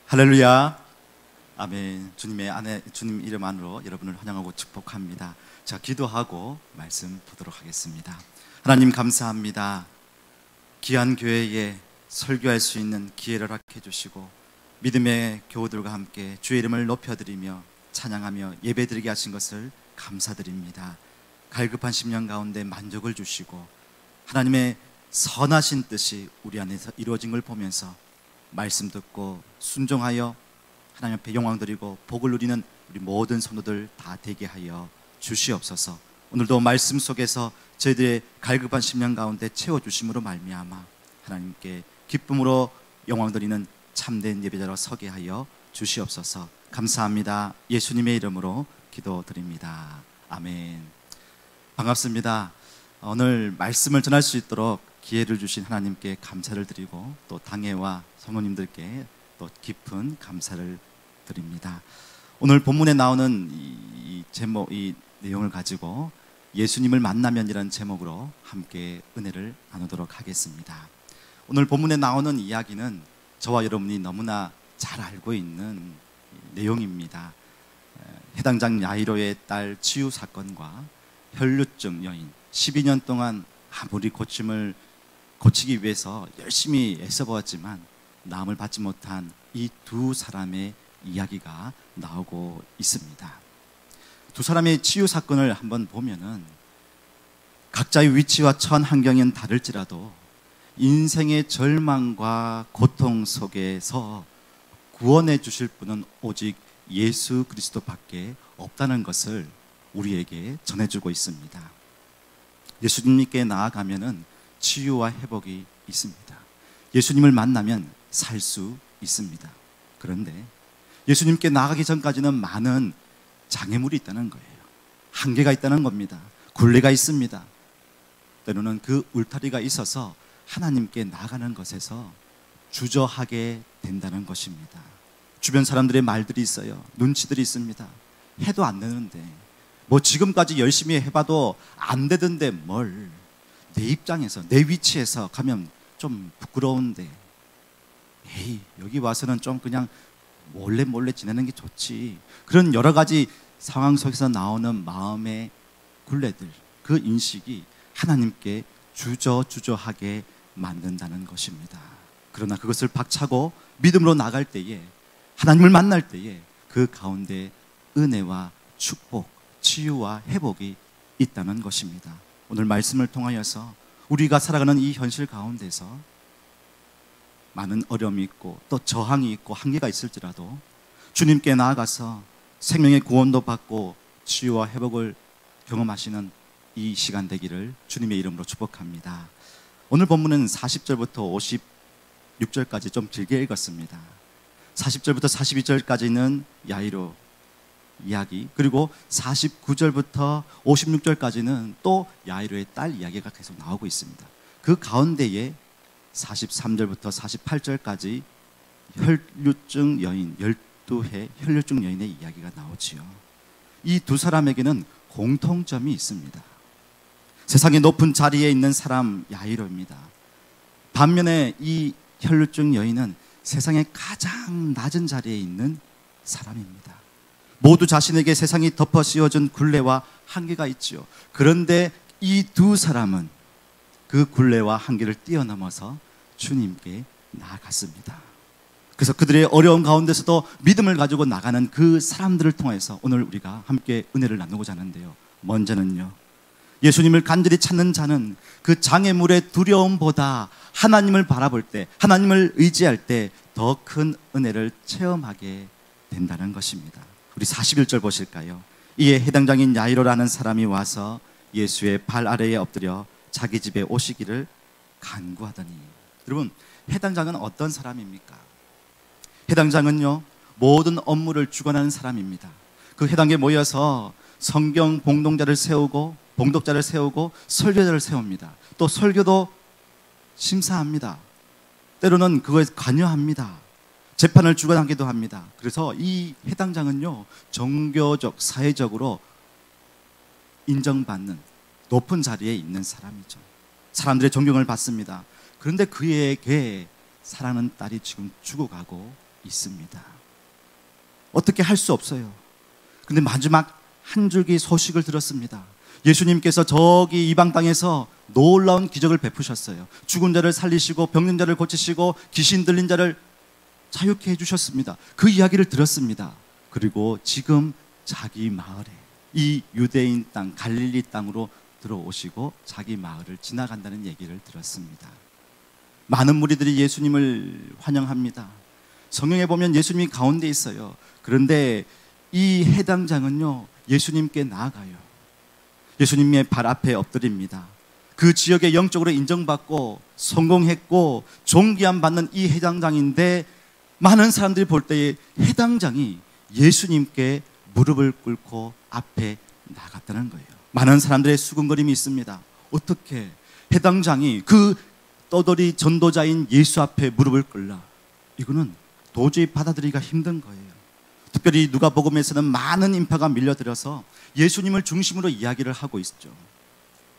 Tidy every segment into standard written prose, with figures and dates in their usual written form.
할렐루야. 아멘. 주님 이름 안으로 여러분을 환영하고 축복합니다. 자, 기도하고 말씀 보도록 하겠습니다. 하나님 감사합니다. 귀한 교회에 설교할 수 있는 기회를 허락해 주시고 믿음의 교우들과 함께 주의 이름을 높여드리며 찬양하며 예배드리게 하신 것을 감사드립니다. 갈급한 심령 가운데 만족을 주시고 하나님의 선하신 뜻이 우리 안에서 이루어진 걸 보면서 말씀 듣고 순종하여 하나님 앞에 영광 드리고 복을 누리는 우리 모든 성도들 다 되게 하여 주시옵소서. 오늘도 말씀 속에서 저희들의 갈급한 심령 가운데 채워주심으로 말미암아 하나님께 기쁨으로 영광 드리는 참된 예배자로 서게 하여 주시옵소서. 감사합니다. 예수님의 이름으로 기도드립니다. 아멘. 반갑습니다. 오늘 말씀을 전할 수 있도록 기회를 주신 하나님께 감사를 드리고 또 당회와 성도님들께 또 깊은 감사를 드립니다. 오늘 본문에 나오는 이 제목, 이 내용을 가지고 예수님을 만나면이라는 제목으로 함께 은혜를 나누도록 하겠습니다. 오늘 본문에 나오는 이야기는 저와 여러분이 너무나 잘 알고 있는 내용입니다. 해당장 야이로의 딸 치유 사건과 혈루증 여인 12년 동안 아무리 고치기 위해서 열심히 애써보았지만 나음을 받지 못한 이 두 사람의 이야기가 나오고 있습니다. 두 사람의 치유 사건을 한번 보면은 각자의 위치와 처한 환경은 다를지라도 인생의 절망과 고통 속에서 구원해 주실 분은 오직 예수 그리스도밖에 없다는 것을 우리에게 전해주고 있습니다. 예수님께 나아가면은 치유와 회복이 있습니다. 예수님을 만나면 살 수 있습니다. 그런데 예수님께 나아가기 전까지는 많은 장애물이 있다는 거예요. 한계가 있다는 겁니다. 굴레가 있습니다. 때로는 그 울타리가 있어서 하나님께 나아가는 것에서 주저하게 된다는 것입니다. 주변 사람들의 말들이 있어요. 눈치들이 있습니다. 해도 안 되는데 뭐 지금까지 열심히 해봐도 안 되던데 뭘, 내 입장에서 내 위치에서 가면 좀 부끄러운데 에이 여기 와서는 좀 그냥 몰래 지내는 게 좋지. 그런 여러 가지 상황 속에서 나오는 마음의 굴레들, 그 인식이 하나님께 주저하게 만든다는 것입니다. 그러나 그것을 박차고 믿음으로 나갈 때에, 하나님을 만날 때에 그 가운데 은혜와 축복, 치유와 회복이 있다는 것입니다. 오늘 말씀을 통하여서 우리가 살아가는 이 현실 가운데서 많은 어려움이 있고 또 저항이 있고 한계가 있을지라도 주님께 나아가서 생명의 구원도 받고 치유와 회복을 경험하시는 이 시간 되기를 주님의 이름으로 축복합니다. 오늘 본문은 40절부터 56절까지 좀 길게 읽었습니다. 40절부터 42절까지는 야이로 이야기, 그리고 49절부터 56절까지는 또 야이로의 딸 이야기가 계속 나오고 있습니다. 그 가운데에 43절부터 48절까지 혈루증 여인, 12해 혈루증 여인의 이야기가 나오지요. 이 두 사람에게는 공통점이 있습니다. 세상의 높은 자리에 있는 사람 야이로입니다. 반면에 이 혈루증 여인은 세상의 가장 낮은 자리에 있는 사람입니다. 모두 자신에게 세상이 덮어 씌워준 굴레와 한계가 있죠. 그런데 이 두 사람은 그 굴레와 한계를 뛰어넘어서 주님께 나아갔습니다. 그래서 그들의 어려운 가운데서도 믿음을 가지고 나가는 그 사람들을 통해서 오늘 우리가 함께 은혜를 나누고자 하는데요. 먼저는요, 예수님을 간절히 찾는 자는 그 장애물의 두려움보다 하나님을 바라볼 때, 하나님을 의지할 때 더 큰 은혜를 체험하게 된다는 것입니다. 우리 41절 보실까요? 이에 해당장인 야이로라는 사람이 와서 예수의 발 아래에 엎드려 자기 집에 오시기를 간구하더니. 여러분, 해당장은 어떤 사람입니까? 해당장은요, 모든 업무를 주관하는 사람입니다. 그 해당에 모여서 성경 봉독자를 세우고 설교자를 세웁니다. 또 설교도 심사합니다. 때로는 그거에 관여합니다. 재판을 주관하기도 합니다. 그래서 이 해당장은요, 종교적, 사회적으로 인정받는 높은 자리에 있는 사람이죠. 사람들의 존경을 받습니다. 그런데 그에게 사랑하는 딸이 지금 죽어가고 있습니다. 어떻게 할 수 없어요. 근데 마지막 한 줄기 소식을 들었습니다. 예수님께서 저기 이방 땅에서 놀라운 기적을 베푸셨어요. 죽은 자를 살리시고 병든 자를 고치시고 귀신 들린 자를 자유케 해주셨습니다. 그 이야기를 들었습니다. 그리고 지금 자기 마을에, 이 유대인 땅 갈릴리 땅으로 들어오시고 자기 마을을 지나간다는 얘기를 들었습니다. 많은 무리들이 예수님을 환영합니다. 성경에 보면 예수님이 가운데 있어요. 그런데 이 해당장은요, 예수님께 나아가요. 예수님의 발 앞에 엎드립니다. 그 지역에 영적으로 인정받고 성공했고 존귀함 받는 이 해당장인데, 많은 사람들이 볼 때에 해당장이 예수님께 무릎을 꿇고 앞에 나갔다는 거예요. 많은 사람들의 수군거림이 있습니다. 어떻게 해당장이 그 떠돌이 전도자인 예수 앞에 무릎을 꿇라? 이거는 도저히 받아들이기가 힘든 거예요. 특별히 누가복음에서는 많은 인파가 밀려들어서 예수님을 중심으로 이야기를 하고 있죠.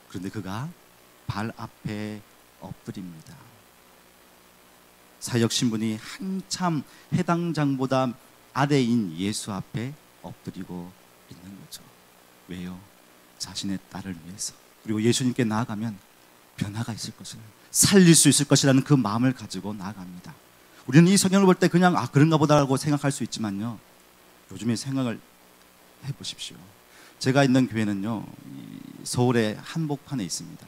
그런데 그가 발 앞에 엎드립니다. 사역 신분이 한참 해당장보다 아래인 예수 앞에 엎드리고 있는 거죠. 왜요? 자신의 딸을 위해서. 그리고 예수님께 나아가면 변화가 있을 것을, 살릴 수 있을 것이라는 그 마음을 가지고 나아갑니다. 우리는 이 성경을 볼 때 그냥 그런가 보다라고 생각할 수 있지만요, 요즘에 생각을 해보십시오. 제가 있는 교회는요, 서울의 한복판에 있습니다.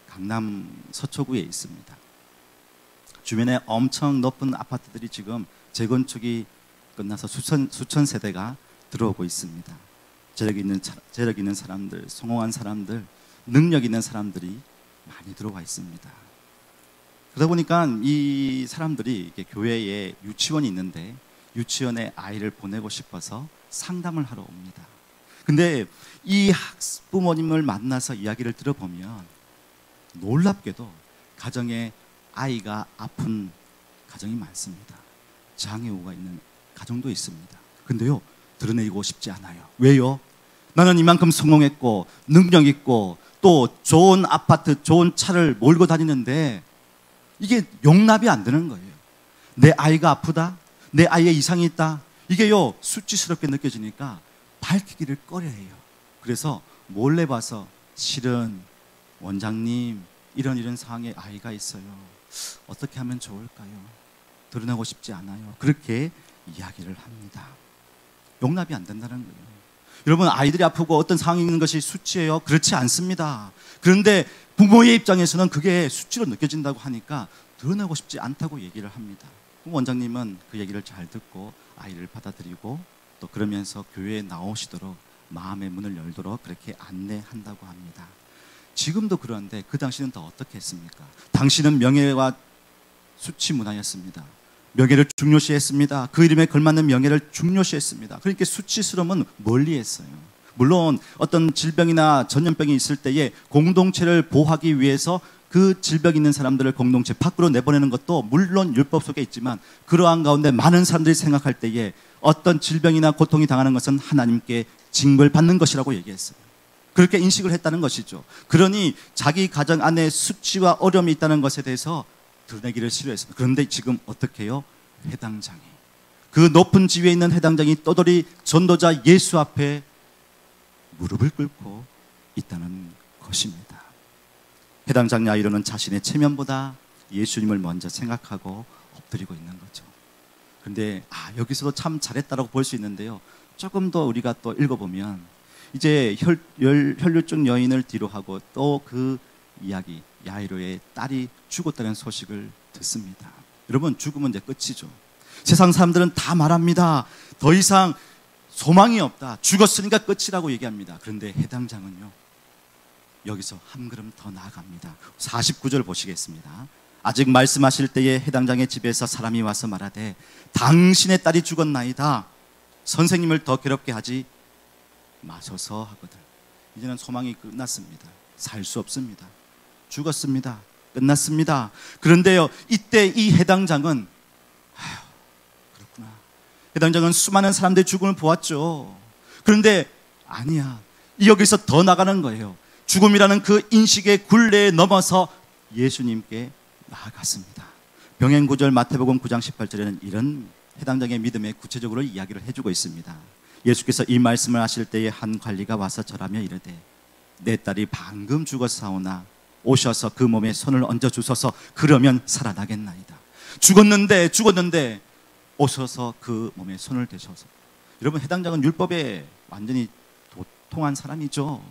강남 서초구에 있습니다. 주변에 엄청 높은 아파트들이 지금 재건축이 끝나서 수천 세대가 들어오고 있습니다. 재력 있는 사람들, 성공한 사람들, 능력 있는 사람들이 많이 들어와 있습니다. 그러다 보니까 이 사람들이 교회에 유치원이 있는데 유치원에 아이를 보내고 싶어서 상담을 하러 옵니다. 근데 이 학부모님을 만나서 이야기를 들어보면 놀랍게도 가정에 아이가 아픈 가정이 많습니다. 장애우가 있는 가정도 있습니다. 근데요, 드러내고 싶지 않아요. 왜요? 나는 이만큼 성공했고 능력 있고 또 좋은 아파트, 좋은 차를 몰고 다니는데 이게 용납이 안 되는 거예요. 내 아이가 아프다? 내 아이에 이상이 있다? 이게요, 수치스럽게 느껴지니까 밝히기를 꺼려해요. 그래서 몰래 봐서 실은 원장님 이런 상황에 아이가 있어요. 어떻게 하면 좋을까요? 드러내고 싶지 않아요. 그렇게 이야기를 합니다. 용납이 안 된다는 거예요. 여러분, 아이들이 아프고 어떤 상황이 있는 것이 수치예요? 그렇지 않습니다. 그런데 부모의 입장에서는 그게 수치로 느껴진다고 하니까 드러내고 싶지 않다고 얘기를 합니다. 원장님은 그 얘기를 잘 듣고 아이를 받아들이고 또 그러면서 교회에 나오시도록 마음의 문을 열도록 그렇게 안내한다고 합니다. 지금도 그런데 그 당시는 더 어떻게 했습니까? 당시는 명예와 수치 문화였습니다. 명예를 중요시했습니다. 그 이름에 걸맞는 명예를 중요시했습니다. 그러니까 수치스러움은 멀리했어요. 물론 어떤 질병이나 전염병이 있을 때에 공동체를 보호하기 위해서 그 질병 있는 사람들을 공동체 밖으로 내보내는 것도 물론 율법 속에 있지만, 그러한 가운데 많은 사람들이 생각할 때에 어떤 질병이나 고통이 당하는 것은 하나님께 징벌받는 것이라고 얘기했어요. 그렇게 인식을 했다는 것이죠. 그러니 자기 가정 안에 수치와 어려움이 있다는 것에 대해서 드러내기를 싫어했습니다. 그런데 지금 어떻게 해요? 해당장이, 그 높은 지위에 있는 해당장이 떠돌이 전도자 예수 앞에 무릎을 꿇고 있다는 것입니다. 해당장 야이로는 자신의 체면보다 예수님을 먼저 생각하고 엎드리고 있는 거죠. 그런데 여기서도 참 잘했다라고 볼 수 있는데요, 조금 더 우리가 또 읽어보면 이제 혈류증 여인을 뒤로 하고 또 그 이야기, 야이로의 딸이 죽었다는 소식을 듣습니다. 여러분, 죽으면 이제 끝이죠. 세상 사람들은 다 말합니다. 더 이상 소망이 없다, 죽었으니까 끝이라고 얘기합니다. 그런데 해당장은요, 여기서 한 걸음 더 나아갑니다. 49절 보시겠습니다. 아직 말씀하실 때에 해당장의 집에서 사람이 와서 말하되 당신의 딸이 죽었나이다. 선생님을 더 괴롭게 하지 마소서 하거든. 이제는 소망이 끝났습니다. 살 수 없습니다. 죽었습니다. 끝났습니다. 그런데요, 이때 이 해당장은 그렇구나. 해당장은 수많은 사람들의 죽음을 보았죠. 그런데 아니야, 여기서 더 나가는 거예요. 죽음이라는 그 인식의 굴레에 넘어서 예수님께 나아갔습니다. 병행 9절 마태복음 9장 18절에는 이런 해당장의 믿음에 구체적으로 이야기를 해주고 있습니다. 예수께서 이 말씀을 하실 때에 한 관리가 와서 절하며 이르되 내 딸이 방금 죽었사오나 오셔서 그 몸에 손을 얹어 주소서. 그러면 살아나겠나이다. 죽었는데 오셔서 그 몸에 손을 대셔서. 여러분, 해당장은 율법에 완전히 도통한 사람이죠.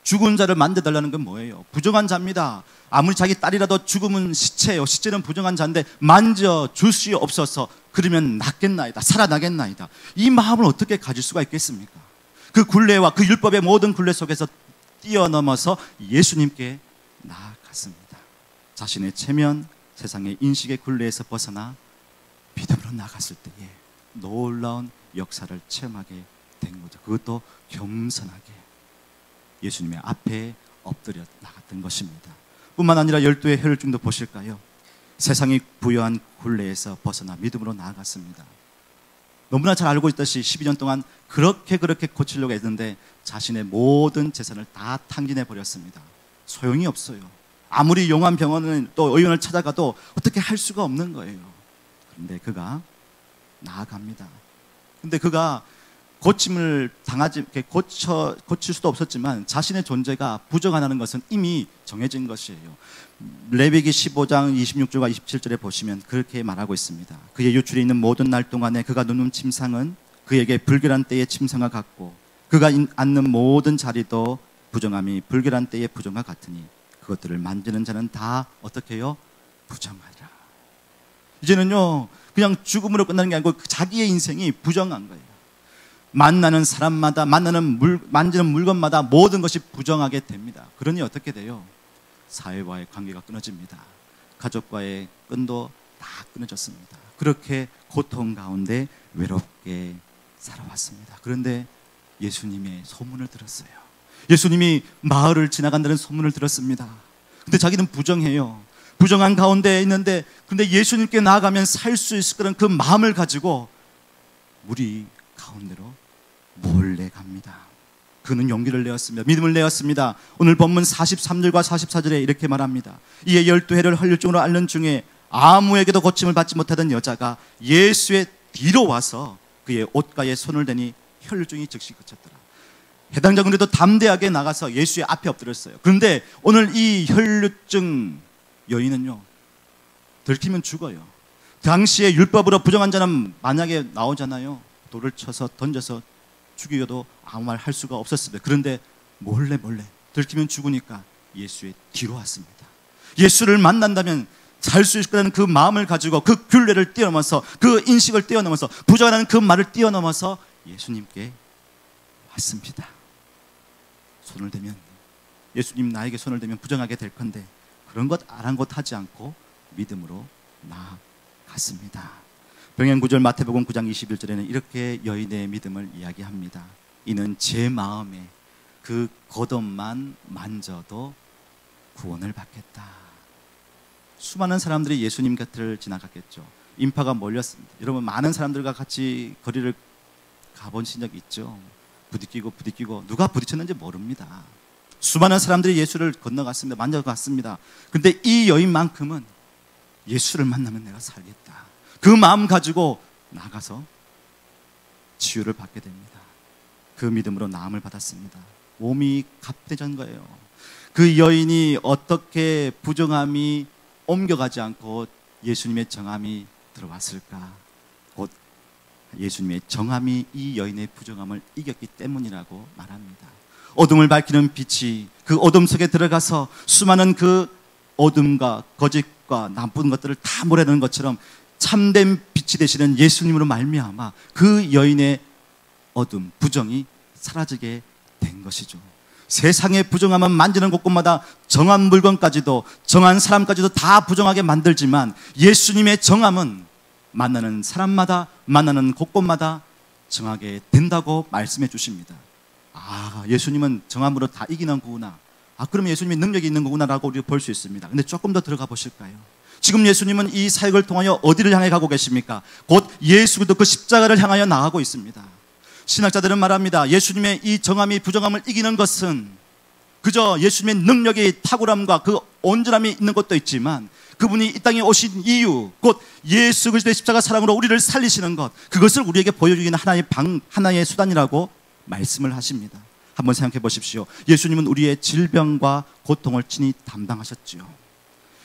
죽은 자를 만져달라는 건 뭐예요? 부정한 자입니다. 아무리 자기 딸이라도 죽으면 시체예요. 시체는 부정한 자인데 만져줄 수 없어서 그러면 낫겠나이다, 살아나겠나이다. 이 마음을 어떻게 가질 수가 있겠습니까? 그 굴레와 그 율법의 모든 굴레 속에서 뛰어넘어서 예수님께 나아갔습니다. 자신의 체면, 세상의 인식의 굴레에서 벗어나 믿음으로 나갔을 때에 놀라운 역사를 체험하게 된 거죠. 그것도 겸손하게 예수님의 앞에 엎드려 나갔던 것입니다. 뿐만 아니라 12의 혈증도 보실까요? 세상이 부여한 굴레에서 벗어나 믿음으로 나아갔습니다. 너무나 잘 알고 있듯이 12년 동안 그렇게 고치려고 했는데 자신의 모든 재산을 다 탕진해 버렸습니다. 소용이 없어요. 아무리 용한 병원을 또 의원을 찾아가도 어떻게 할 수가 없는 거예요. 그런데 그가 나아갑니다. 근데 그가 고침을 고칠 수도 없었지만 자신의 존재가 부정하다는 것은 이미 정해진 것이에요. 레위기 15장 26절과 27절에 보시면 그렇게 말하고 있습니다. 그의 유출이 있는 모든 날 동안에 그가 누는 침상은 그에게 불결한 때의 침상과 같고 그가 앉는 모든 자리도 부정함이 불결한 때의 부정과 같으니 그것들을 만지는 자는 다 어떻게 해요? 부정하리라. 이제는요, 그냥 죽음으로 끝나는 게 아니고 자기의 인생이 부정한 거예요. 만나는 사람마다, 만지는 물건마다 모든 것이 부정하게 됩니다. 그러니 어떻게 돼요? 사회와의 관계가 끊어집니다. 가족과의 끈도 다 끊어졌습니다. 그렇게 고통 가운데 외롭게 살아왔습니다. 그런데 예수님의 소문을 들었어요. 예수님이 마을을 지나간다는 소문을 들었습니다. 근데 자기는 부정해요. 부정한 가운데 있는데 근데 예수님께 나아가면 살 수 있을 거라는 그 마음을 가지고 무리 가운데로 몰래 갑니다. 그는 용기를 내었습니다. 믿음을 내었습니다. 오늘 본문 43절과 44절에 이렇게 말합니다. 이에 12해를 혈류증으로 앓는 중에 아무에게도 고침을 받지 못하던 여자가 예수의 뒤로 와서 그의 옷가에 손을 대니 혈류증이 즉시 그쳤더라. 해당자는 그래도 담대하게 나가서 예수의 앞에 엎드렸어요. 그런데 오늘 이 혈류증 여인은요, 들키면 죽어요. 당시에 율법으로 부정한 자는 만약에 나오잖아요, 돌을 쳐서 던져서 죽여도 아무 말 할 수가 없었습니다. 그런데 몰래 들키면 죽으니까 예수의 뒤로 왔습니다. 예수를 만난다면 살 수 있을 거라는 그 마음을 가지고 그 균례를 뛰어넘어서 그 인식을 뛰어넘어서 부정하는 그 말을 뛰어넘어서 예수님께 왔습니다. 손을 대면, 예수님 나에게 손을 대면 부정하게 될 건데 그런 것 아랑곳하지 않고 믿음으로 나아갔습니다. 병행구절 마태복음 9장 21절에는 이렇게 여인의 믿음을 이야기합니다. 이는 제 마음에 그 겉옷만 만져도 구원을 받겠다. 수많은 사람들이 예수님 곁을 지나갔겠죠. 인파가 몰렸습니다. 여러분, 많은 사람들과 같이 거리를 가보신 적 있죠? 부딪히고 누가 부딪혔는지 모릅니다. 수많은 사람들이 예수를 건너갔습니다. 만져갔습니다. 근데 이 여인만큼은 예수를 만나면 내가 살겠다, 그 마음 가지고 나가서 치유를 받게 됩니다. 그 믿음으로 나음을 받았습니다. 몸이 갑대전 거예요. 그 여인이 어떻게 부정함이 옮겨가지 않고 예수님의 정함이 들어왔을까? 곧 예수님의 정함이 이 여인의 부정함을 이겼기 때문이라고 말합니다. 어둠을 밝히는 빛이 그 어둠 속에 들어가서 수많은 그 어둠과 거짓과 나쁜 것들을 다 몰아내는 것처럼 참된 빛이 되시는 예수님으로 말미암아 그 여인의 어둠, 부정이 사라지게 된 것이죠. 세상의 부정함은 만지는 곳곳마다 정한 물건까지도, 정한 사람까지도 다 부정하게 만들지만 예수님의 정함은 만나는 사람마다, 만나는 곳곳마다 정하게 된다고 말씀해 주십니다. 아, 예수님은 정함으로 다 이기는 거구나. 아, 그러면 예수님의 능력이 있는 거구나라고 우리가 볼 수 있습니다. 근데 조금 더 들어가 보실까요? 지금 예수님은 이 사역을 통하여 어디를 향해 가고 계십니까? 곧 예수 그리스도 그 십자가를 향하여 나가고 있습니다. 신학자들은 말합니다. 예수님의 이 정함이 부정함을 이기는 것은 그저 예수님의 능력이 탁월함과 그 온전함이 있는 것도 있지만 그분이 이 땅에 오신 이유, 곧 예수 그리스도의 십자가 사랑으로 우리를 살리시는 것, 그것을 우리에게 보여주기는 하나의 수단이라고 말씀을 하십니다. 한번 생각해 보십시오. 예수님은 우리의 질병과 고통을 친히 담당하셨지요.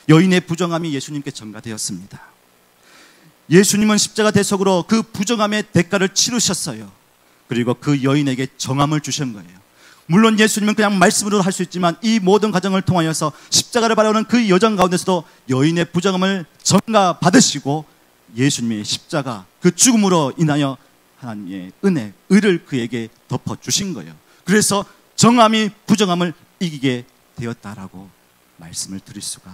여인의 부정함이 예수님께 전가되었습니다. 예수님은 십자가 대속으로 그 부정함의 대가를 치르셨어요. 그리고 그 여인에게 정함을 주신 거예요. 물론 예수님은 그냥 말씀으로 할 수 있지만 이 모든 과정을 통하여서 십자가를 바라보는 그 여정 가운데서도 여인의 부정함을 전가 받으시고 예수님의 십자가 그 죽음으로 인하여 하나님의 은혜, 의를 그에게 덮어주신 거예요. 그래서 정함이 부정함을 이기게 되었다라고 말씀을 드릴 수가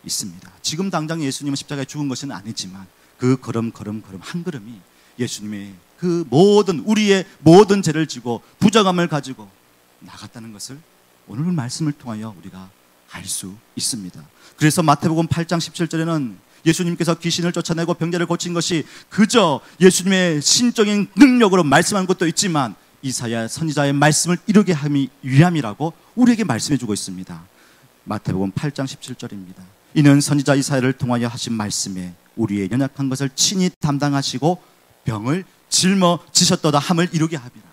있습니다. 지금 당장 예수님은 십자가에 죽은 것은 아니지만 그 걸음 한 걸음이 예수님의 그 모든 우리의 모든 죄를 지고 부정함을 가지고 나갔다는 것을 오늘 말씀을 통하여 우리가 알 수 있습니다. 그래서 마태복음 8장 17절에는 예수님께서 귀신을 쫓아내고 병자를 고친 것이 그저 예수님의 신적인 능력으로 말씀한 것도 있지만 이사야 선지자의 말씀을 이루게 함이 위함이라고 우리에게 말씀해 주고 있습니다. 마태복음 8장 17절입니다. 이는 선지자 이사야를 통하여 하신 말씀에 우리의 연약한 것을 친히 담당하시고 병을 짊어지셨도다 함을 이루게 하리라.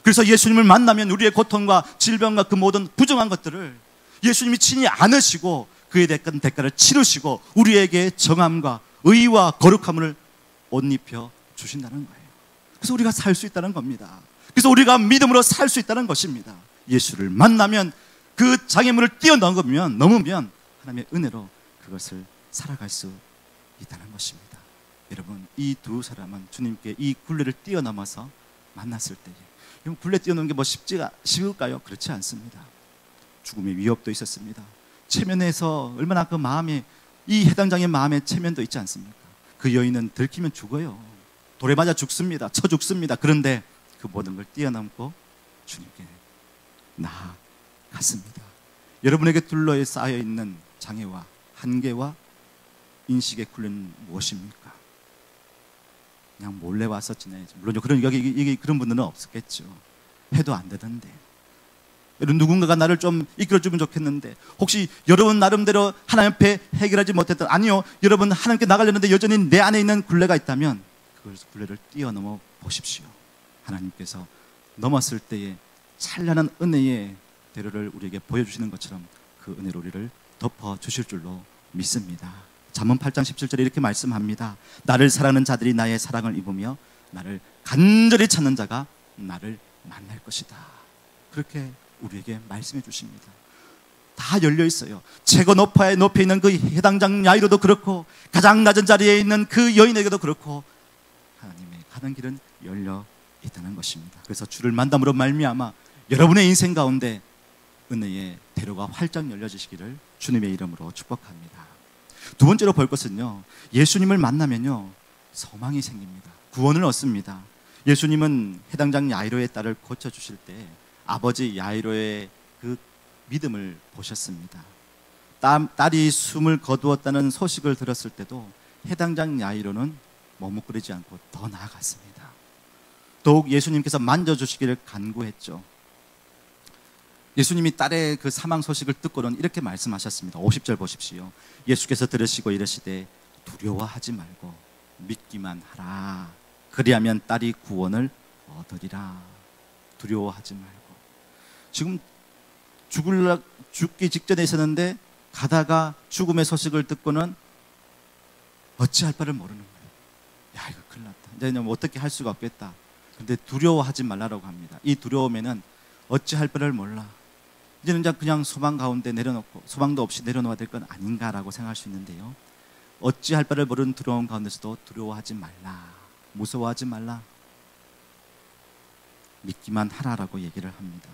그래서 예수님을 만나면 우리의 고통과 질병과 그 모든 부정한 것들을 예수님이 친히 안으시고 그에 대한 대가를 치르시고 우리에게 정함과 의와 거룩함을 옷 입혀 주신다는 거예요. 그래서 우리가 살 수 있다는 겁니다. 그래서 우리가 믿음으로 살 수 있다는 것입니다. 예수를 만나면 그 장애물을 뛰어넘으면 하나님의 은혜로 그것을 살아갈 수 있다는 것입니다. 여러분, 이 두 사람은 주님께 이 굴레를 뛰어넘어서 만났을 때에, 굴레 뛰어넘는 게 뭐 쉬울까요? 그렇지 않습니다. 죽음의 위협도 있었습니다. 체면에서 얼마나 그 마음에, 이 해당장의 마음에 체면도 있지 않습니까? 그 여인은 들키면 죽어요. 돌에 맞아 죽습니다. 쳐 죽습니다. 그런데 그 모든 걸 뛰어넘고 주님께 나아갔습니다. 여러분에게 둘러에 쌓여있는 장애와 한계와 인식의 굴레는 무엇입니까? 그냥 몰래 와서 지내야지. 물론 여기 그런 분들은 없었겠죠. 해도 안 되던데. 여러분, 누군가가 나를 좀 이끌어주면 좋겠는데, 혹시 여러분 나름대로 하나님 앞에 해결하지 못했던, 아니요, 여러분 하나님께 나가려는데 여전히 내 안에 있는 굴레가 있다면 그 굴레를 뛰어넘어 보십시오. 하나님께서 넘었을 때에 찬란한 은혜의 대로를 우리에게 보여주시는 것처럼 그 은혜로 우리를 덮어주실 줄로 믿습니다. 잠언 8장 17절에 이렇게 말씀합니다. 나를 사랑하는 자들이 나의 사랑을 입으며 나를 간절히 찾는 자가 나를 만날 것이다. 그렇게 우리에게 말씀해 주십니다. 다 열려 있어요. 최고 높이 있는 그 해당장 야이로도 그렇고 가장 낮은 자리에 있는 그 여인에게도 그렇고 하나님의 가는 길은 열려 있다는 것입니다. 그래서 주를 만남으로 말미암아 여러분의 인생 가운데 은혜의 대로가 활짝 열려지시기를 주님의 이름으로 축복합니다. 두 번째로 볼 것은요, 예수님을 만나면요 소망이 생깁니다. 구원을 얻습니다. 예수님은 해당장 야이로의 딸을 고쳐주실 때 아버지 야이로의 그 믿음을 보셨습니다. 딸이 숨을 거두었다는 소식을 들었을 때도 해당장 야이로는 머뭇거리지 않고 더 나아갔습니다. 더욱 예수님께서 만져주시기를 간구했죠. 예수님이 딸의 그 사망 소식을 듣고는 이렇게 말씀하셨습니다. 50절 보십시오. 예수께서 들으시고 이르시되 두려워하지 말고 믿기만 하라. 그리하면 딸이 구원을 얻으리라. 두려워하지 말고. 지금 죽기 직전에 있었는데 가다가 죽음의 소식을 듣고는 어찌할 바를 모르는 거예요. 야, 이거 큰일 났다. 이제 어떻게 할 수가 없겠다. 근데 두려워하지 말라고 합니다. 이 두려움에는 어찌할 바를 몰라. 이제는 그냥 소망 가운데 내려놓고 소망도 없이 내려놓아야 될 건 아닌가라고 생각할 수 있는데요, 어찌할 바를 모르는 두려움 가운데서도 두려워하지 말라, 무서워하지 말라, 믿기만 하라라고 얘기를 합니다.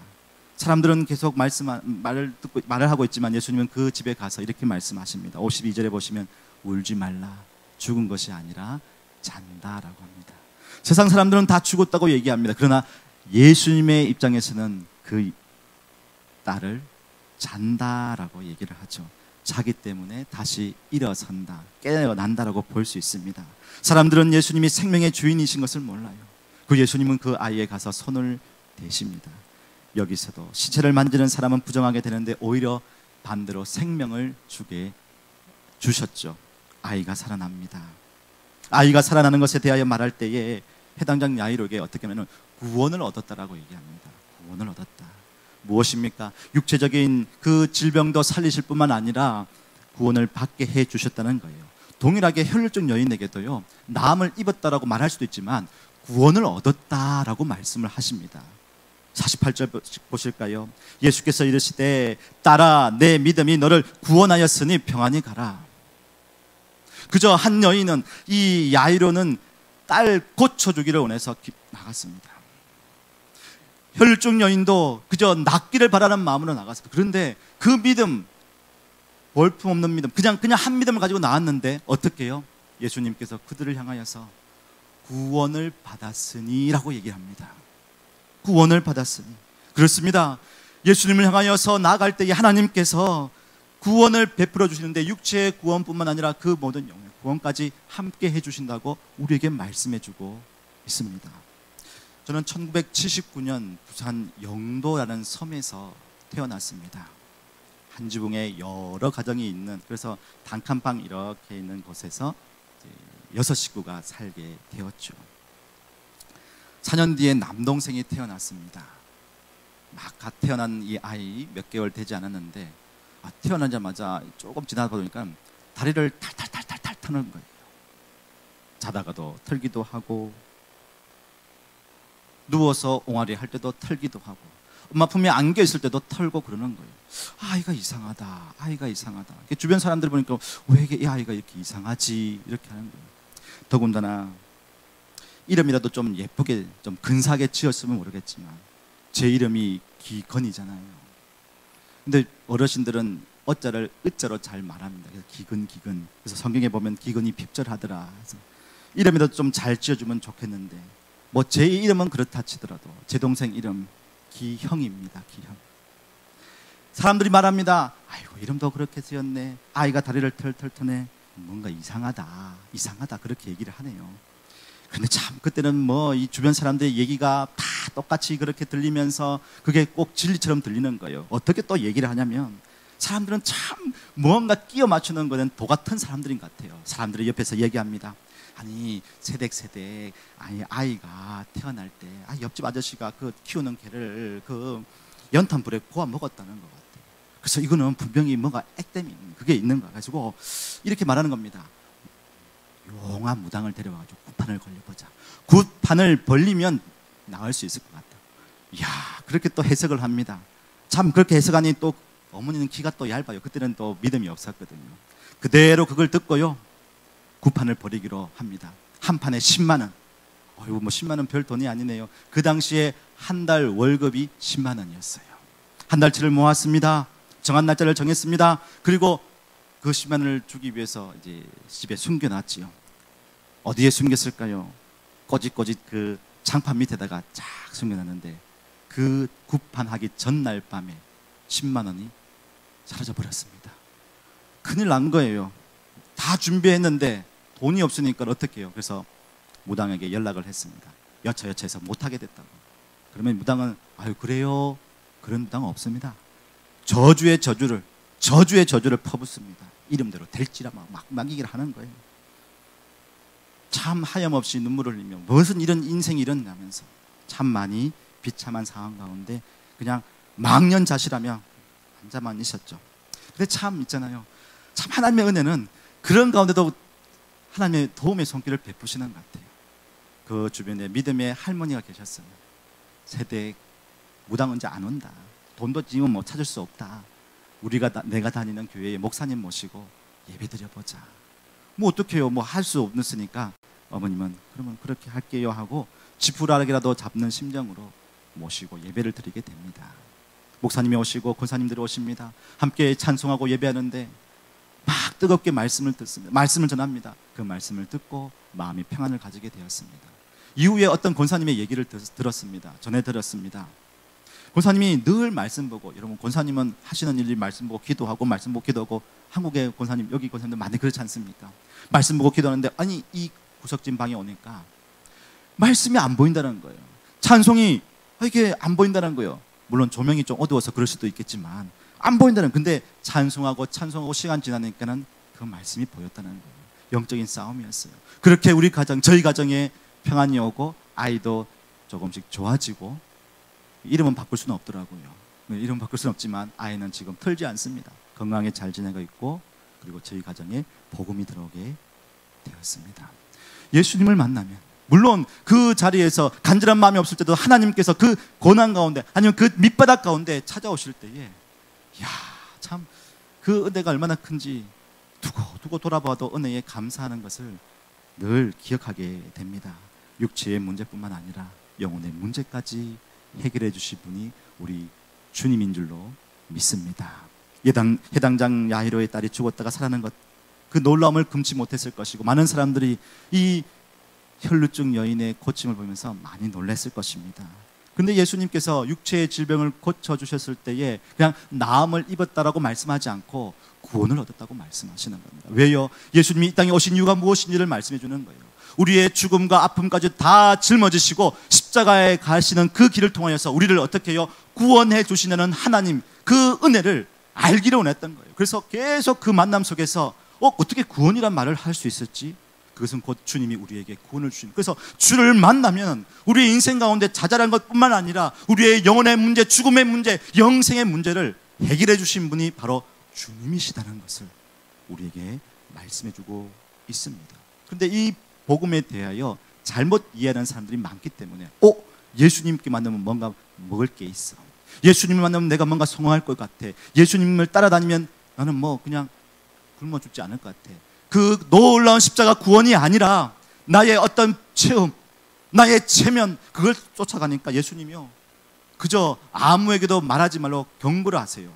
사람들은 계속 말을 하고 있지만 예수님은 그 집에 가서 이렇게 말씀하십니다. 52절에 보시면 울지 말라, 죽은 것이 아니라 잔다라고 합니다. 세상 사람들은 다 죽었다고 얘기합니다. 그러나 예수님의 입장에서는 그 딸을 잔다라고 얘기를 하죠. 자기 때문에 다시 일어선다, 깨어난다라고 볼 수 있습니다. 사람들은 예수님이 생명의 주인이신 것을 몰라요. 그 예수님은 그 아이에 가서 손을 대십니다. 여기서도 시체를 만지는 사람은 부정하게 되는데 오히려 반대로 생명을 주게 주셨죠. 아이가 살아납니다. 아이가 살아나는 것에 대하여 말할 때에 해당장 야이로에게 어떻게 하면 구원을 얻었다라고 얘기합니다. 구원을 얻었다. 무엇입니까? 육체적인 그 질병도 살리실 뿐만 아니라 구원을 받게 해 주셨다는 거예요. 동일하게 혈류증 여인에게도요, 나음을 입었다라고 말할 수도 있지만 구원을 얻었다라고 말씀을 하십니다. 48절 보실까요? 예수께서 이르시되 딸아, 내 믿음이 너를 구원하였으니 평안히 가라. 그저 한 여인은, 이 야이로는 딸 고쳐주기를 원해서 나갔습니다. 혈증 여인도 그저 낫기를 바라는 마음으로 나갔습니다. 그런데 그 믿음, 볼품없는 믿음, 그냥 한 믿음을 가지고 나왔는데 어떻게 해요? 예수님께서 그들을 향하여서 구원을 받았으니 라고 얘기합니다. 구원을 받았으니. 그렇습니다. 예수님을 향하여서 나아갈 때에 하나님께서 구원을 베풀어 주시는데 육체의 구원뿐만 아니라 그 모든 영의 구원까지 함께 해주신다고 우리에게 말씀해 주고 있습니다. 저는 1979년 부산 영도라는 섬에서 태어났습니다. 한 지붕에 여러 가정이 있는, 그래서 단칸방 이렇게 있는 곳에서 6식구가 살게 되었죠. 4년 뒤에 남동생이 태어났습니다. 막 갓 태어난 이 아이 몇 개월 되지 않았는데 태어나자마자 조금 지나다 보니까 다리를 탈탈탈탈탈 터는 거예요. 자다가도 털기도 하고, 누워서 옹알이 할 때도 털기도 하고, 엄마 품에 안겨 있을 때도 털고 그러는 거예요. 아이가 이상하다, 아이가 이상하다. 주변 사람들 보니까 왜 이 아이가 이렇게 이상하지, 이렇게 하는 거예요. 더군다나 이름이라도 좀 예쁘게, 좀 근사하게 지었으면 모르겠지만 제 이름이 기건이잖아요. 근데 어르신들은 어자를 으자로 잘 말합니다. 그래서 기근. 그래서 성경에 보면 기근이 핍절하더라. 그래서 이름이라도 좀 잘 지어주면 좋겠는데, 뭐 제 이름은 그렇다 치더라도 제 동생 이름 기형입니다. 기형. 사람들이 말합니다. 아이고, 이름도 그렇게 지었네. 아이가 다리를 털털 터네. 뭔가 이상하다 그렇게 얘기를 하네요. 근데 참 그때는 뭐 이 주변 사람들의 얘기가 다 똑같이 그렇게 들리면서 그게 꼭 진리처럼 들리는 거예요. 어떻게 또 얘기를 하냐면, 사람들은 참 무언가 끼워 맞추는 거는 도 같은 사람들인 것 같아요. 사람들이 옆에서 얘기합니다. 아니 세댁 아이가 태어날 때 옆집 아저씨가 그 키우는 개를 그 연탄불에 구워 먹었다는 것 같아요. 그래서 이거는 분명히 뭔가 액땜이 있는, 그게 있는 거 가지고 이렇게 말하는 겁니다. 용한 무당을 데려와가지고 굿판을 걸려보자. 굿판을 벌리면 나을 수 있을 것 같다. 이야, 그렇게 또 해석을 합니다. 참 그렇게 해석하니 또 어머니는 키가 또 얇아요. 그때는 또 믿음이 없었거든요. 그대로 그걸 듣고요, 굿판을 벌이기로 합니다. 한 판에 10만 원. 어이구, 뭐 10만 원 별 돈이 아니네요. 그 당시에 한 달 월급이 10만 원이었어요. 한 달치를 모았습니다. 정한 날짜를 정했습니다. 그리고 그 10만 원을 주기 위해서 이제 집에 숨겨놨지요. 어디에 숨겼을까요? 꼬짓꼬짓 그 장판 밑에다가 쫙 숨겨놨는데, 그 굿판하기 전날 밤에 10만 원이 사라져 버렸습니다. 큰일 난 거예요. 다 준비했는데 돈이 없으니까 어떻게 해요? 그래서 무당에게 연락을 했습니다. 여차여차해서 못하게 됐다고. 그러면 무당은 아유 그래요? 그런 무당은 없습니다. 저주의 저주를 퍼붓습니다. 이름대로 될지라 막 막이기를 하는 거예요. 참 하염없이 눈물을 흘리며 무슨 이런 인생이 일어나면서 참 많이 비참한 상황 가운데 그냥 망연자실하며 앉아만 있었죠. 근데 참 있잖아요, 참 하나님의 은혜는 그런 가운데도 하나님의 도움의 손길을 베푸시는 것 같아요. 그 주변에 믿음의 할머니가 계셨어요. 세대 무당 이제 안 온다, 돈도 지금 뭐 찾을 수 없다, 내가 다니는 교회에 목사님 모시고 예배 드려보자. 뭐 어떡해요, 뭐 할 수 없으니까 어머님은 그러면 그렇게 할게요 하고 지푸라기라도 잡는 심정으로 모시고 예배를 드리게 됩니다. 목사님이 오시고 권사님들이 오십니다. 함께 찬송하고 예배하는데 막 뜨겁게 말씀을 듣습니다. 말씀을 전합니다. 그 말씀을 듣고 마음이 평안을 가지게 되었습니다. 이후에 어떤 권사님의 얘기를 들었습니다. 전해 들었습니다. 권사님이 늘 말씀 보고, 여러분 권사님은 하시는 일이 말씀 보고 기도하고 말씀 보고 기도하고, 한국의 권사님, 여기 권사님들 많이 그렇지 않습니까? 말씀 보고 기도하는데 아니 이 구석진 방에 오니까 말씀이 안 보인다는 거예요. 찬송이 이게 안 보인다는 거예요. 물론 조명이 좀 어두워서 그럴 수도 있겠지만 안 보인다는. 근데 찬송하고 시간 지나니까는 그 그 말씀이 보였다는 거예요. 영적인 싸움이었어요. 그렇게 우리 가정, 저희 가정에 평안이 오고 아이도 조금씩 좋아지고, 이름은 바꿀 수는 없더라고요. 이름 바꿀 수는 없지만 아이는 지금 털지 않습니다. 건강하게 잘 지내고 있고, 그리고 저희 가정에 복음이 들어오게 되었습니다. 예수님을 만나면, 물론 그 자리에서 간절한 마음이 없을 때도 하나님께서 그 고난 가운데, 아니면 그 밑바닥 가운데 찾아오실 때에, 야, 참 그 은혜가 얼마나 큰지 두고 돌아봐도 은혜에 감사하는 것을 늘 기억하게 됩니다. 육체의 문제뿐만 아니라 영혼의 문제까지 해결해 주실 분이 우리 주님인 줄로 믿습니다. 해당장 야이로의 딸이 죽었다가 살아난 것, 그 놀라움을 금치 못했을 것이고, 많은 사람들이 이 혈루증 여인의 고침을 보면서 많이 놀랐을 것입니다. 근데 예수님께서 육체의 질병을 고쳐주셨을 때에 그냥 나음을 입었다라고 말씀하지 않고 구원을 얻었다고 말씀하시는 겁니다. 왜요? 예수님이 이 땅에 오신 이유가 무엇인지를 말씀해 주는 거예요. 우리의 죽음과 아픔까지 다 짊어지시고 십자가에 가시는 그 길을 통하여서 우리를 어떻게 해요? 구원해 주시는 하나님, 그 은혜를 알기를 원했던 거예요. 그래서 계속 그 만남 속에서 어떻게 구원이란 말을 할 수 있었지? 그것은 곧 주님이 우리에게 구원을 주신, 그래서 주를 만나면 우리의 인생 가운데 자잘한 것뿐만 아니라 우리의 영혼의 문제, 죽음의 문제, 영생의 문제를 해결해 주신 분이 바로 주님이시다는 것을 우리에게 말씀해 주고 있습니다. 그런데 이 복음에 대하여 잘못 이해하는 사람들이 많기 때문에 예수님께 만나면 뭔가 먹을 게 있어, 예수님을 만나면 내가 뭔가 성공할 것 같아, 예수님을 따라다니면 나는 뭐 그냥 굶어 죽지 않을 것 같아. 그 놀라운 십자가 구원이 아니라 나의 어떤 체험, 나의 체면, 그걸 쫓아가니까 예수님이요, 그저 아무에게도 말하지 말로 경고를 하세요.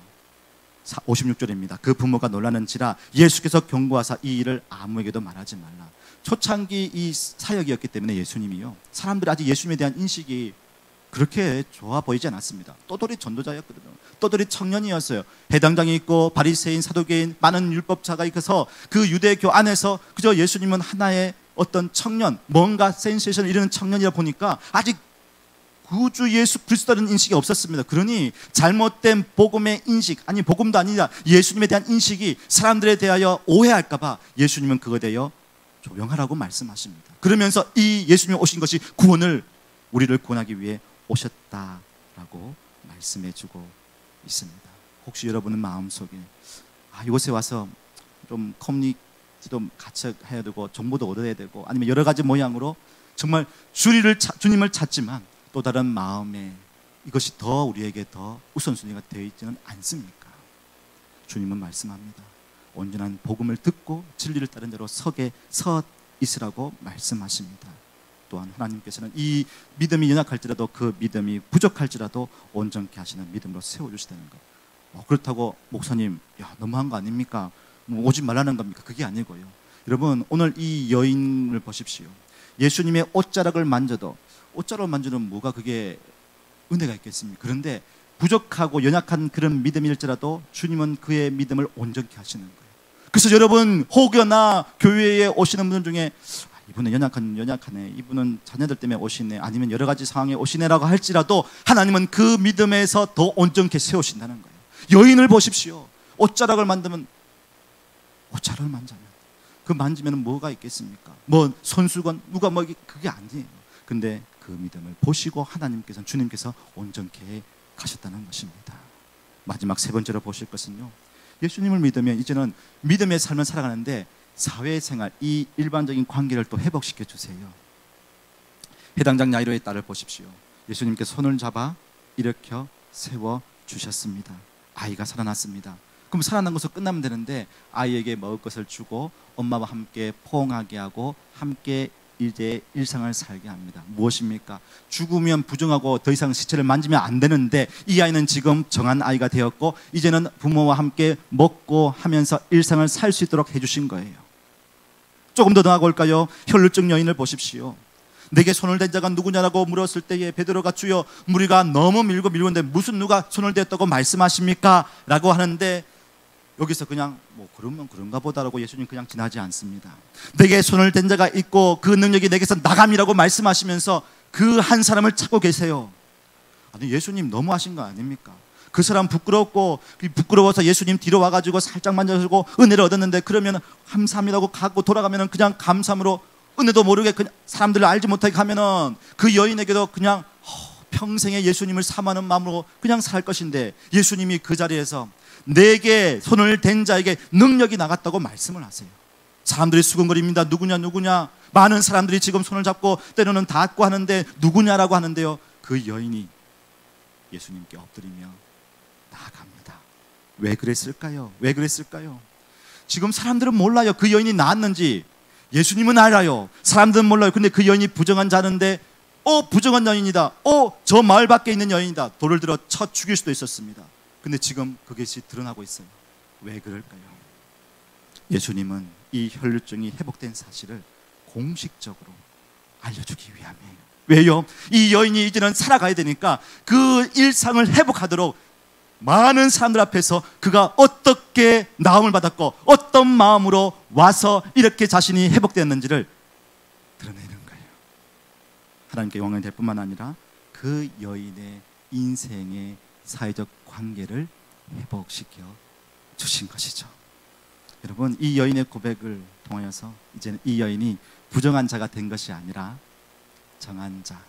56절입니다. 그 부모가 놀라는지라 예수께서 경고하사 이 일을 아무에게도 말하지 말라. 초창기 이 사역이었기 때문에 예수님이요, 사람들이 아직 예수님에 대한 인식이 그렇게 좋아 보이지 않았습니다. 떠돌이 전도자였거든요. 떠돌이 청년이었어요. 해당장이 있고 바리새인, 사두개인, 많은 율법자가 있어서 그 유대교 안에서 그저 예수님은 하나의 어떤 청년, 뭔가 센세이션을 이루는 청년이라 보니까 아직 구주 예수 그리스도라는 인식이 없었습니다. 그러니 잘못된 복음의 인식, 아니 복음도 아니라 예수님에 대한 인식이 사람들에 대하여 오해할까 봐 예수님은 그거에 대하여 조용하라고 말씀하십니다. 그러면서 이 예수님이 오신 것이 구원을, 우리를 구원하기 위해 오셨다라고 말씀해 주고 있습니다. 혹시 여러분은 마음속에 이곳에 와서 좀 커뮤니티도 같이 해야 되고 정보도 얻어야 되고 아니면 여러 가지 모양으로 정말 주님을 찾지만 또 다른 마음에 이것이 더 우리에게 더 우선순위가 되어 있지는 않습니까? 주님은 말씀합니다. 온전한 복음을 듣고 진리를 따른 대로 서 있으라고 말씀하십니다. 또한 하나님께서는 이 믿음이 연약할지라도 그 믿음이 부족할지라도 온전케 하시는 믿음으로 세워주시다는 것. 그렇다고 목사님 너무한 거 아닙니까? 오지 말라는 겁니까? 그게 아니고요. 여러분, 오늘 이 여인을 보십시오. 예수님의 옷자락을 만져도, 옷자락을 만지는 뭐가 그게 은혜가 있겠습니까? 그런데 부족하고 연약한 그런 믿음일지라도 주님은 그의 믿음을 온전케 하시는 거예요. 그래서 여러분, 혹여나 교회에 오시는 분들 중에 이분은 연약하네, 이분은 자녀들 때문에 오시네, 아니면 여러 가지 상황에 오시네라고 할지라도 하나님은 그 믿음에서 더 온전케 세우신다는 거예요. 여인을 보십시오. 옷자락을 만지면 그 만지면 뭐가 있겠습니까? 뭐 손수건, 누가 뭐 그게 아니에요. 근데 그 믿음을 보시고 하나님께서, 주님께서 온전케 가셨다는 것입니다. 마지막 세 번째로 보실 것은요, 예수님을 믿으면 이제는 믿음의 삶을 살아가는데 사회생활, 이 일반적인 관계를 또 회복시켜 주세요. 해당장 야이로의 딸을 보십시오. 예수님께서 손을 잡아 일으켜 세워 주셨습니다. 아이가 살아났습니다. 그럼 살아난 것으로 끝나면 되는데 아이에게 먹을 것을 주고 엄마와 함께 포옹하게 하고 함께 이제 일상을 살게 합니다. 무엇입니까? 죽으면 부정하고 더 이상 시체를 만지면 안 되는데 이 아이는 지금 정한 아이가 되었고 이제는 부모와 함께 먹고 하면서 일상을 살 수 있도록 해주신 거예요. 조금 더 나아갈까요? 혈루증 여인을 보십시오. 내게 손을 댄 자가 누구냐라고 물었을 때에 베드로가 주여 무리가 너무 밀고 있는데 무슨 누가 손을 댔다고 말씀하십니까? 라고 하는데 여기서 그냥 그러면 그런가 보다라고 예수님 그냥 지나지 않습니다. 내게 손을 댄 자가 있고 그 능력이 내게서 나감이라고 말씀하시면서 그 한 사람을 찾고 계세요. 아니 예수님 너무하신 거 아닙니까? 그 사람 부끄러워서 예수님 뒤로 와가지고 살짝 만져주고 은혜를 얻었는데, 그러면 감사합니다고 가고 돌아가면 그냥 감사함으로 은혜도 모르게 그냥 사람들을 알지 못하게 하면은 그 여인에게도 그냥 평생에 예수님을 사모하는 마음으로 그냥 살 것인데, 예수님이 그 자리에서 내게 손을 댄 자에게 능력이 나갔다고 말씀을 하세요. 사람들이 수근거립니다. 누구냐. 많은 사람들이 지금 손을 잡고 때로는 닿고 하는데 누구냐라고 하는데요, 그 여인이 예수님께 엎드리며 나아갑니다. 왜 그랬을까요? 지금 사람들은 몰라요. 그 여인이 나았는지. 예수님은 알아요. 사람들은 몰라요. 근데 그 여인이 부정한 자는데, 부정한 여인이다. 저 마을 밖에 있는 여인이다. 돌을 들어 쳐 죽일 수도 있었습니다. 근데 지금 그것이 드러나고 있어요. 왜 그럴까요? 예수님은 이 혈루증이 회복된 사실을 공식적으로 알려주기 위함이에요. 왜요? 이 여인이 이제는 살아가야 되니까 그 일상을 회복하도록 많은 사람들 앞에서 그가 어떻게 나음을 받았고 어떤 마음으로 와서 이렇게 자신이 회복되었는지를 드러내는 거예요. 하나님께 영광이 될 뿐만 아니라 그 여인의 인생의 사회적 관계를 회복시켜 주신 것이죠. 여러분, 이 여인의 고백을 통하여서 이제는 이 여인이 부정한 자가 된 것이 아니라 정한 자,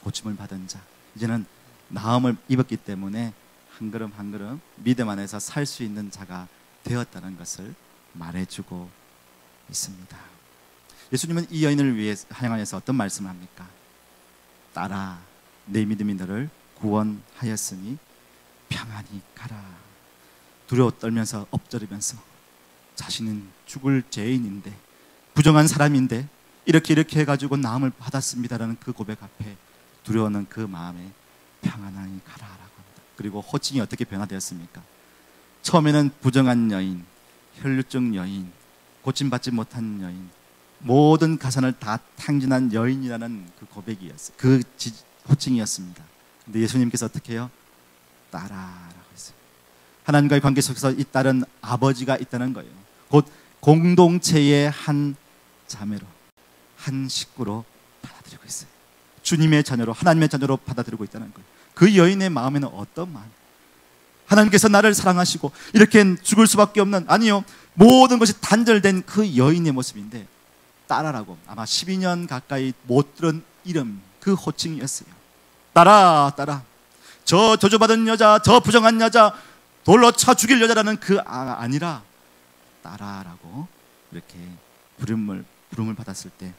고침을 받은 자, 이제는 나음을 입었기 때문에 한 걸음 한 걸음 믿음 안에서 살 수 있는 자가 되었다는 것을 말해주고 있습니다. 예수님은 이 여인을 위해 향하여서 어떤 말씀을 합니까? 딸아, 내 믿음이 너를 구원하였으니 평안히 가라. 두려워 떨면서 엎드리면서 자신은 죽을 죄인인데, 부정한 사람인데 이렇게 해가지고 나음을 받았습니다라는 그 고백 앞에 두려워하는 그 마음에 평안히 가라라고 합니다. 그리고 호칭이 어떻게 변화되었습니까? 처음에는 부정한 여인, 혈루증 여인, 고침받지 못한 여인, 모든 가산을 다 탕진한 여인이라는 그 고백이었어요. 그 호칭이었습니다. 근데 예수님께서 어떻게 해요? 딸아라고 했어요. 하나님과의 관계 속에서 이 딸은 아버지가 있다는 거예요. 곧 공동체의 한 자매로, 한 식구로 받아들이고 있어요. 주님의 자녀로, 하나님의 자녀로 받아들이고 있다는 거예요. 그 여인의 마음에는 어떤 마음? 하나님께서 나를 사랑하시고 이렇게 죽을 수밖에 없는, 아니요, 모든 것이 단절된 그 여인의 모습인데, 딸아라고 아마 12년 가까이 못 들은 이름, 그 호칭이었어요. 딸아, 저 저주받은 여자, 저 부정한 여자, 돌로 쳐 죽일 여자라는 그 아니라 딸아라고 이렇게 부름을 받았을 때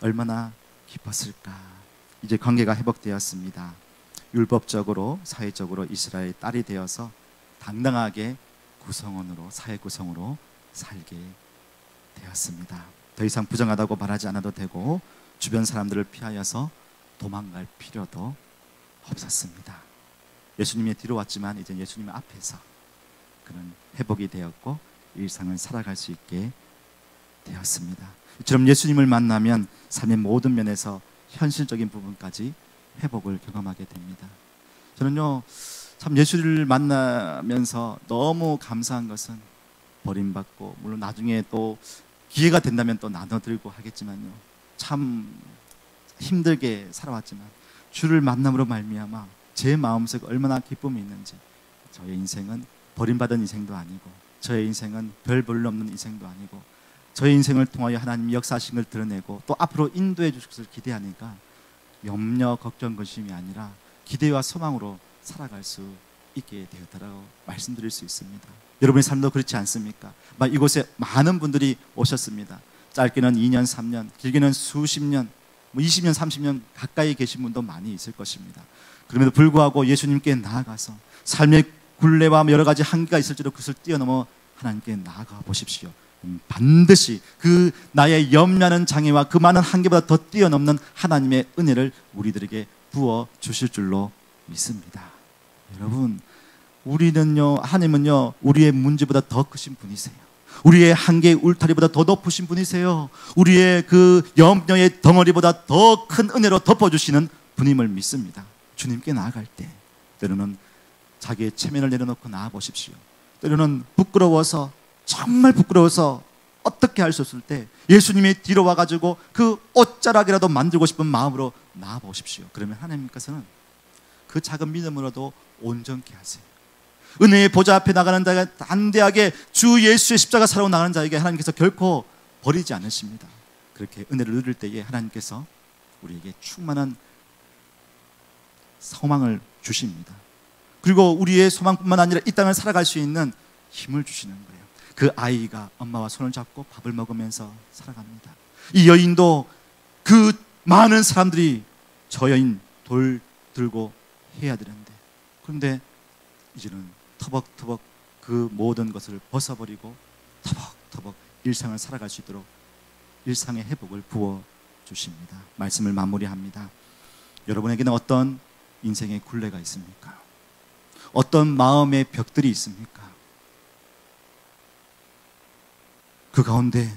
얼마나 기뻤을까. 이제 관계가 회복되었습니다. 율법적으로, 사회적으로 이스라엘 딸이 되어서 당당하게 구성원으로, 사회 구성으로 살게 되었습니다. 더 이상 부정하다고 말하지 않아도 되고 주변 사람들을 피하여서 도망갈 필요도 없었습니다. 예수님의 뒤로 왔지만 이제 예수님 앞에서 그는 회복이 되었고 일상을 살아갈 수 있게 되었습니다. 이처럼 예수님을 만나면 삶의 모든 면에서 현실적인 부분까지 회복을 경험하게 됩니다. 저는요, 참 예수를 만나면서 너무 감사한 것은 버림받고, 물론 나중에 또 기회가 된다면 또 나눠드리고 하겠지만요, 참 힘들게 살아왔지만 주를 만남으로 말미암아 제 마음속에 얼마나 기쁨이 있는지, 저의 인생은 버림받은 인생도 아니고, 저의 인생은 별 볼일 없는 인생도 아니고, 저의 인생을 통하여 하나님이 역사하신 걸 드러내고 또 앞으로 인도해 주실 것을 기대하니까 염려, 걱정, 근심이 아니라 기대와 소망으로 살아갈 수 있게 되었다라고 말씀드릴 수 있습니다. 여러분의 삶도 그렇지 않습니까? 이곳에 많은 분들이 오셨습니다. 짧게는 2년, 3년, 길게는 수십 년, 20년, 30년 가까이 계신 분도 많이 있을 것입니다. 그럼에도 불구하고 예수님께 나아가서 삶의 굴레와 여러 가지 한계가 있을지도 그것을 뛰어넘어 하나님께 나아가 보십시오. 반드시 그 나의 염려하는 장애와 그 많은 한계보다 더 뛰어넘는 하나님의 은혜를 우리들에게 부어 주실 줄로 믿습니다. 여러분, 우리는요, 하나님은요, 우리의 문제보다 더 크신 분이세요. 우리의 한계의 울타리보다 더 높으신 분이세요. 우리의 그 염려의 덩어리보다 더 큰 은혜로 덮어주시는 분임을 믿습니다. 주님께 나아갈 때 때로는 자기의 체면을 내려놓고 나아보십시오. 때로는 부끄러워서, 정말 부끄러워서 어떻게 할 수 없을 때 예수님이 뒤로 와가지고 그 옷자락이라도 만들고 싶은 마음으로 나아보십시오. 그러면 하나님께서는 그 작은 믿음으로도 온전케 하세요. 은혜의 보좌 앞에 나가는 자가 담대하게 주 예수의 십자가 사랑으로 나가는 자에게 하나님께서 결코 버리지 않으십니다. 그렇게 은혜를 누릴 때에 하나님께서 우리에게 충만한 소망을 주십니다. 그리고 우리의 소망뿐만 아니라 이 땅을 살아갈 수 있는 힘을 주시는 거예요. 그 아이가 엄마와 손을 잡고 밥을 먹으면서 살아갑니다. 이 여인도 그 많은 사람들이 저 여인 돌 들고 해야 되는데, 그런데 이제는 터벅터벅 그 모든 것을 벗어버리고 터벅터벅 일상을 살아갈 수 있도록 일상의 회복을 부어주십니다. 말씀을 마무리합니다. 여러분에게는 어떤 인생의 굴레가 있습니까? 어떤 마음의 벽들이 있습니까? 그 가운데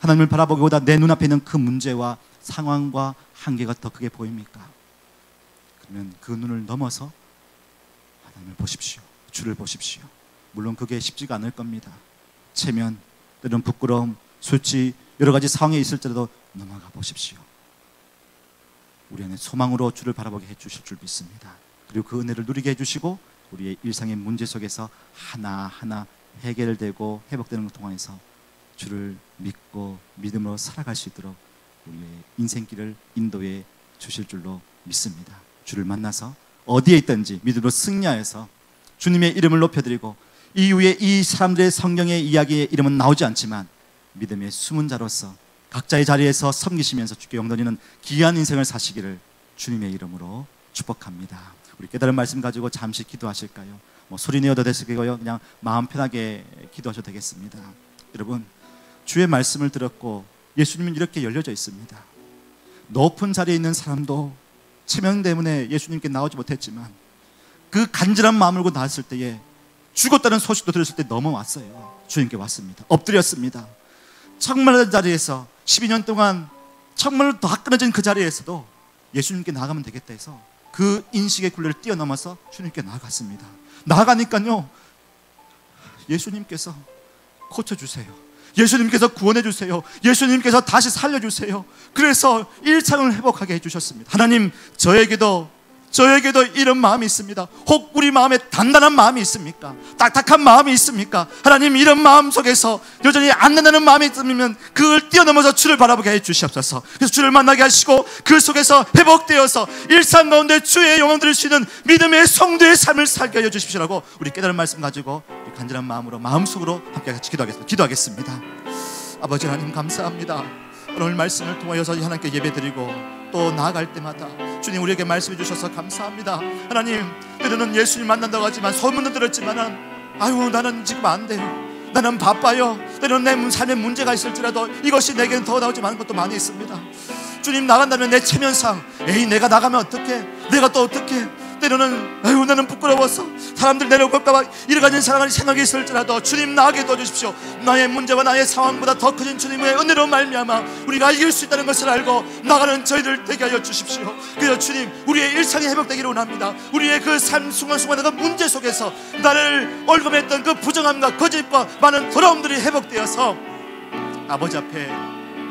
하나님을 바라보기보다 내 눈앞에 있는 그 문제와 상황과 한계가 더 크게 보입니까? 그러면 그 눈을 넘어서 하나님을 보십시오. 주를 보십시오. 물론 그게 쉽지가 않을 겁니다. 체면, 때로는 부끄러움, 수치, 여러 가지 상황에 있을지라도 넘어가 보십시오. 우리 안에 소망으로 주를 바라보게 해주실 줄 믿습니다. 그리고 그 은혜를 누리게 해주시고 우리의 일상의 문제 속에서 하나하나 해결되고 회복되는 것 동안에서 주를 믿고 믿음으로 살아갈 수 있도록 우리의 인생길을 인도해 주실 줄로 믿습니다. 주를 만나서 어디에 있든지 믿음으로 승리하여서 주님의 이름을 높여드리고 이후에 이 사람들의 성경의 이야기의 이름은 나오지 않지만 믿음의 숨은 자로서 각자의 자리에서 섬기시면서 주께 영드리는 귀한 인생을 사시기를 주님의 이름으로 축복합니다. 우리 깨달은 말씀 가지고 잠시 기도하실까요? 소리 내어도 되시고요, 그냥 마음 편하게 기도하셔도 되겠습니다. 여러분, 주의 말씀을 들었고 예수님은 이렇게 열려져 있습니다. 높은 자리에 있는 사람도 체면 때문에 예수님께 나오지 못했지만 그 간절한 마음을 갖고 나왔을 때에 죽었다는 소식도 들었을 때 넘어왔어요. 주님께 왔습니다. 엎드렸습니다. 정말 자리에서 12년 동안 정말 더 화끈해진 그 자리에서도 예수님께 나가면 되겠다 해서 그 인식의 굴레를 뛰어넘어서 주님께 나아갔습니다. 나아가니까요, 예수님께서 고쳐주세요. 예수님께서 구원해 주세요. 예수님께서 다시 살려주세요. 그래서 일상을 회복하게 해주셨습니다. 하나님, 저에게도 이런 마음이 있습니다. 혹 우리 마음에 단단한 마음이 있습니까? 딱딱한 마음이 있습니까? 하나님, 이런 마음 속에서 여전히 안 된다는 마음이 있으면 그걸 뛰어넘어서 주를 바라보게 해 주시옵소서. 그래서 주를 만나게 하시고 그 속에서 회복되어서 일상 가운데 주의 영광 드릴 수 있는 믿음의 성도의 삶을 살게 하여 주십시오라고 우리 깨달은 말씀 가지고 간절한 마음으로 마음속으로 함께 같이 기도하겠습니다. 아버지 하나님, 감사합니다. 오늘 말씀을 통하여서 하나님께 예배드리고 또 나아갈 때마다 주님 우리에게 말씀해 주셔서 감사합니다. 하나님, 때로는 예수님 만난다고 하지만 소문도 들었지만은 아유, 나는 지금 안 돼요. 나는 바빠요. 때로는 내 삶에 문제가 있을지라도 이것이 내게는 더 나오지 않은 것도 많이 있습니다. 주님, 나간다면 내 체면상 에이, 내가 나가면 어떡해? 내가 또 어떡해? 때로는 아유, 나는 부끄러워서 사람들 내려올까봐 이러 가지 생각이 있을지라도 주님, 나가게 도와주십시오. 나의 문제와 나의 상황보다 더 커진 주님의 은혜로 말미암아 우리가 이길 수 있다는 것을 알고 나가는 저희들 되게 하여 주십시오. 그래서 주님, 우리의 일상이 회복되기를 원합니다. 우리의 그 삶 순간순간의 그 문제 속에서 나를 얼금했던 그 부정함과 거짓과 많은 더러움들이 회복되어서 아버지 앞에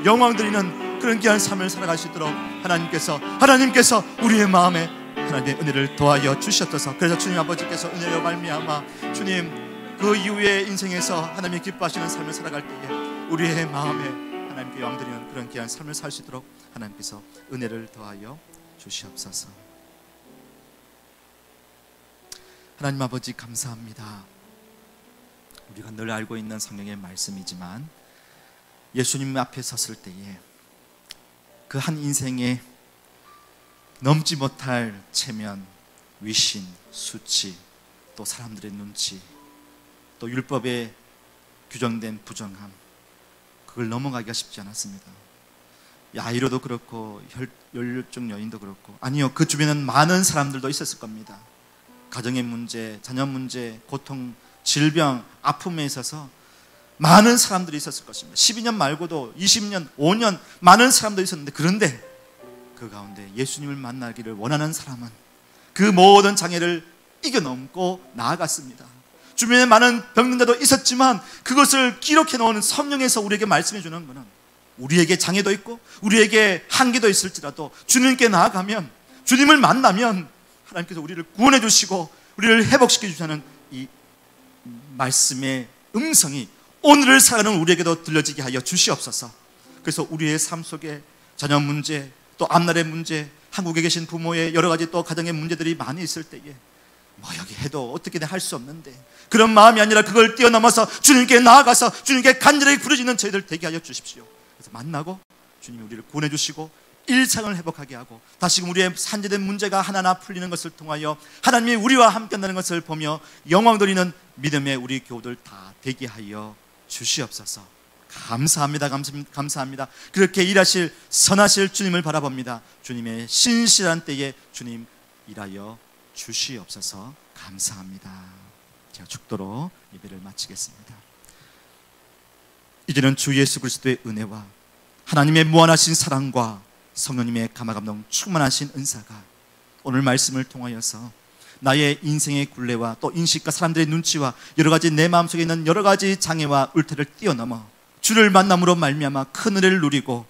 영광 드리는 그런 귀한 삶을 살아갈 수 있도록 하나님께서 우리의 마음에 하나님의 은혜를 더하여 주셨어서, 그래서 주님 아버지께서 은혜로 말미암아 주님 그 이후의 인생에서 하나님이 기뻐하시는 삶을 살아갈 때에 우리의 마음에 하나님께 영드리는 그런 귀한 삶을 살 수 있도록 하나님께서 은혜를 더하여 주시옵소서. 하나님 아버지, 감사합니다. 우리가 늘 알고 있는 성경의 말씀이지만 예수님 앞에 섰을 때에 그 한 인생에 넘지 못할 체면, 위신, 수치, 또 사람들의 눈치, 또 율법에 규정된 부정함, 그걸 넘어가기가 쉽지 않았습니다. 야이로도 그렇고 혈류증 여인도 그렇고, 아니요, 그 주변에는 많은 사람들도 있었을 겁니다. 가정의 문제, 자녀 문제, 고통, 질병, 아픔에 있어서 많은 사람들이 있었을 것입니다. 12년 말고도 20년, 5년 많은 사람들이 있었는데, 그런데 그 가운데 예수님을 만나기를 원하는 사람은 그 모든 장애를 이겨넘고 나아갔습니다. 주변에 많은 병든자도 있었지만 그것을 기록해 놓은 성령에서 우리에게 말씀해 주는 것은 우리에게 장애도 있고 우리에게 한계도 있을지라도 주님께 나아가면, 주님을 만나면 하나님께서 우리를 구원해 주시고 우리를 회복시켜 주시는 이 말씀의 음성이 오늘을 살아가는 우리에게도 들려지게 하여 주시옵소서. 그래서 우리의 삶 속에 자녀 문제, 또 앞날의 문제, 한국에 계신 부모의 여러 가지 또 가정의 문제들이 많이 있을 때에 뭐 여기 해도 어떻게든 할 수 없는데, 그런 마음이 아니라 그걸 뛰어넘어서 주님께 나아가서 주님께 간절하게 부르짖는 저희들 되게 하여 주십시오. 그래서 만나고 주님이 우리를 구원해 주시고 일상을 회복하게 하고 다시금 우리의 산재된 문제가 하나하나 풀리는 것을 통하여 하나님이 우리와 함께 한다는 것을 보며 영광 돌리는 믿음의 우리 교우들 다 되게 하여 주시옵소서. 감사합니다. 감사합니다. 그렇게 일하실 선하실 주님을 바라봅니다. 주님의 신실한 때에 주님 일하여 주시옵소서. 감사합니다. 제가 축도로 예배를 마치겠습니다. 이제는 주 예수 그리스도의 은혜와 하나님의 무한하신 사랑과 성령님의 감화감동 충만하신 은사가 오늘 말씀을 통하여서 나의 인생의 굴레와 또 인식과 사람들의 눈치와 여러 가지 내 마음속에 있는 여러 가지 장애와 울타리를 뛰어넘어 주를 만남으로 말미암아 큰 은혜를 누리고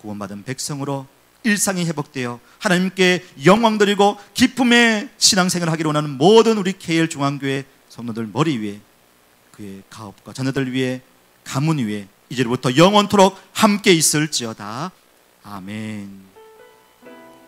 구원받은 백성으로 일상이 회복되어 하나님께 영광 드리고 기쁨의 신앙생활을 하기를 원하는 모든 우리 KL 중앙교회 성도들 머리 위에, 그의 가업과 자녀들 위에, 가문 위에 이제부터 영원토록 함께 있을지어다. 아멘.